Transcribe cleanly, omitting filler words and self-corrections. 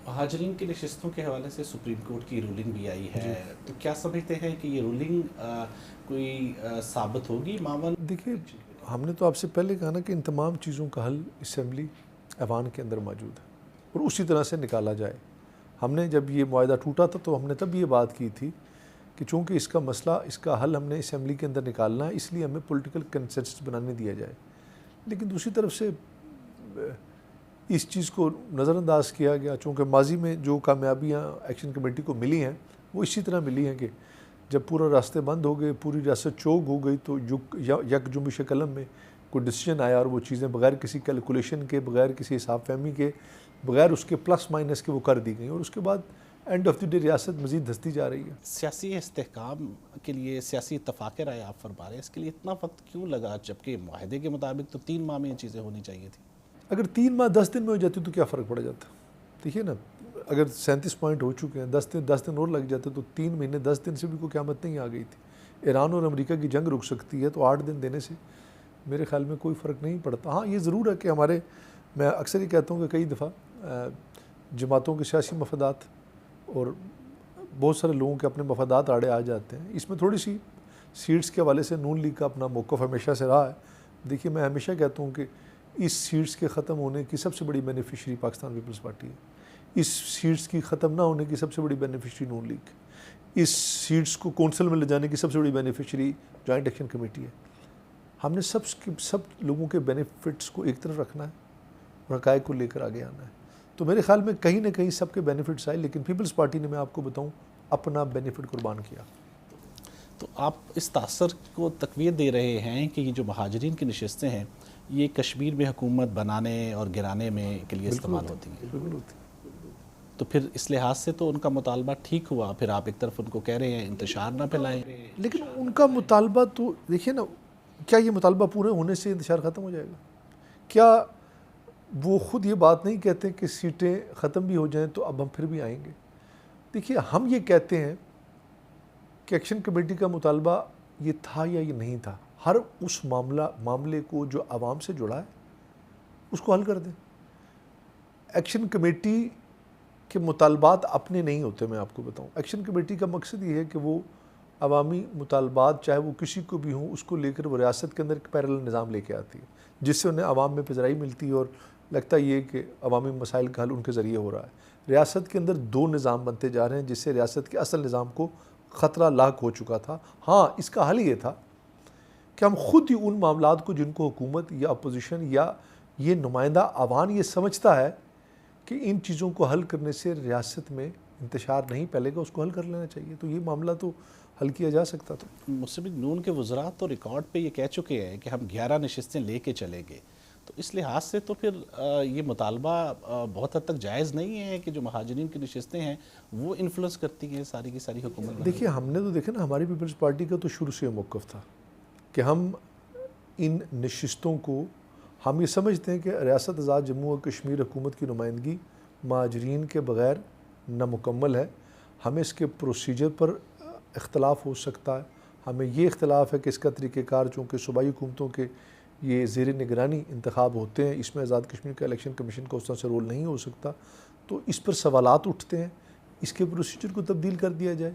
महाजरीन की नशिस्तों के हवाले से सुप्रीम कोर्ट की रूलिंग भी आई है, जी। तो क्या समझते हैं कि ये रूलिंग कोई साबित होगी मावन? देखिए, हमने तो आपसे पहले कहा ना कि इन तमाम चीज़ों का हल असम्बली ऐवान के अंदर मौजूद है और उसी तरह से निकाला जाए। हमने जब ये मुआहदा टूटा था तो हमने तब ये बात की थी कि चूँकि इसका मसला, इसका हल हमने असम्बली के अंदर निकालना है, इसलिए हमें पॉलिटिकल कंसेंसस बनाने दिया जाए। लेकिन दूसरी तरफ से इस चीज़ को नज़रअंदाज किया गया, चूँकि माजी में जो कामयाबियाँ एक्शन कमेटी को मिली हैं वो इसी तरह मिली हैं कि जब पूरा रास्ते बंद हो गए, पूरी रियासत चौक हो गई, तो यक जुम्बिश कलम में कोई डिसीजन आया और वो चीज़ें बग़ैर किसी कैलकुलेशन के, बग़ैर किसी हिसाब फहमी के, बग़ैर उसके प्लस माइनस के वो कर दी गई और उसके बाद एंड ऑफ द डे रियासत मज़ीद धंसती जा रही है। सियासी इस्तेहकाम के लिए सियासी इत्तफाक़ राय आप फरमा रहे हैं, इसके लिए इतना वक्त क्यों लगा, जबकि मुआहदे के मुताबिक तो 3 माह में ये चीज़ें होनी चाहिए थी? अगर 3 माह 10 दिन में हो जाती तो क्या फ़र्क पड़ जाता? देखिए ना, अगर 37 पॉइंट हो चुके हैं, 10 दिन और लग जाते तो 3 महीने 10 दिन से भी कोई क़यामत नहीं आ गई थी। ईरान और अमेरिका की जंग रुक सकती है तो 8 दिन देने से मेरे ख़्याल में कोई फ़र्क नहीं पड़ता। हाँ, ये ज़रूर है कि हमारे, मैं अक्सर ही कहता हूँ कि कई दफ़ा जमातों के सियासी मफादात और बहुत सारे लोगों के अपने मफादात आड़े आ जाते हैं। इसमें थोड़ी सी सीट्स के हवाले से नून लीग का अपना मौक़िफ़ हमेशा से रहा है। देखिए, मैं हमेशा कहता हूँ कि इस सीट्स के ख़त्म होने की सबसे बड़ी बेनिफिशरी पाकिस्तान पीपल्स पार्टी है। इस सीट्स की ख़त्म ना होने की सबसे बड़ी बेनिफिशरी नून लीग। इस सीट्स को कौंसिल में ले जाने की सबसे बड़ी बेनिफिशरी जॉइंट एक्शन कमेटी है। हमने सब लोगों के बेनिफिट्स को एक तरफ रखना है और हक़ाइक़ को लेकर आगे आना है। तो मेरे ख़्याल में कहीं ना कहीं सबके बेनिफिट्स आए, लेकिन पीपल्स पार्टी ने, मैं आपको बताऊँ, अपना बेनिफिट कुर्बान किया। तो आप इस तासर को तक़वियत दे रहे हैं कि ये जो महाजरीन की नशिस्तें हैं ये कश्मीर में हुकूमत बनाने और गिराने में के लिए इस्तेमाल होती हैं। बिल्कुल होती। तो फिर इस लिहाज से तो उनका मुतालबा ठीक हुआ, फिर आप एक तरफ उनको कह रहे हैं इंतशार ना फैलाएं। लेकिन उनका मुतालबा तो देखिए ना, क्या ये मुतालबा पूरे होने से इंतशार ख़त्म हो जाएगा? क्या वो ख़ुद ये बात नहीं कहते कि सीटें ख़त्म भी हो जाएं तो अब हम फिर भी आएंगे? देखिए, हम ये कहते हैं कि एक्शन कमेटी का मुतालबा ये था या ये नहीं था, हर उस मामले को जो आवाम से जुड़ा है उसको हल कर दें। एक्शन कमेटी के मुतालबात अपने नहीं होते, मैं आपको बताऊं। एक्शन कमेटी का मकसद ये है कि वो अवामी मुतालबात, चाहे वो किसी को भी हों, उसको लेकर वो रियासत के अंदर एक पैरेलल निज़ाम लेके आती है, जिससे उन्हें आवाम में पज़राई मिलती है और लगता ये कि अवामी मसाइल का हल उनके ज़रिए हो रहा है। रियासत के अंदर 2 निज़ाम बनते जा रहे हैं, जिससे रियासत के असल निज़ाम को ख़तरा लाक हो चुका था। हाँ, इसका हल ये था कि हम ख़ुद ही उन मामलात को, जिनको हुकूमत या अपोजिशन या ये नुमाइंदा अवान ये समझता है कि इन चीज़ों को हल करने से रियासत में इंतशार नहीं फैलेगा, उसको हल कर लेना चाहिए। तो ये मामला तो हल किया जा सकता था। मुस्लिम लीग नून के वज़रा तो रिकॉर्ड पे ये कह चुके हैं कि हम 11 नशिस्तें लेके चलेंगे, तो इस लिहाज से तो फिर ये मुतालबा बहुत हद तक जायज़ नहीं है कि जो महाजरीन की नशिस्तें हैं वो इन्फ्लुएंस करती हैं सारी की सारी हुकूमत। देखिए, हमने तो देखा ना, हमारी पीपल्स पार्टी का तो शुरू से मौक़िफ़ था कि हम इन नशिस्तों को, हम ये समझते हैं कि रियासत आज़ाद जम्मू और कश्मीर हुकूमत की नुमाइंदगी महाजरीन के बग़ैर नामुकम्मल है। हमें इसके प्रोसीजर पर इख्तलाफ हो सकता है, हमें ये इख्तलाफ है कि इसका तरीक़ेकार, चूँकि सूबाई हुकूमतों के ये ज़ेर निगरानी इंतखाब होते हैं, इसमें आज़ाद कश्मीर का इलेक्शन कमीशन का उस तरह से रोल नहीं हो सकता, तो इस पर सवालात उठते हैं, इसके प्रोसीजर को तब्दील कर दिया जाए।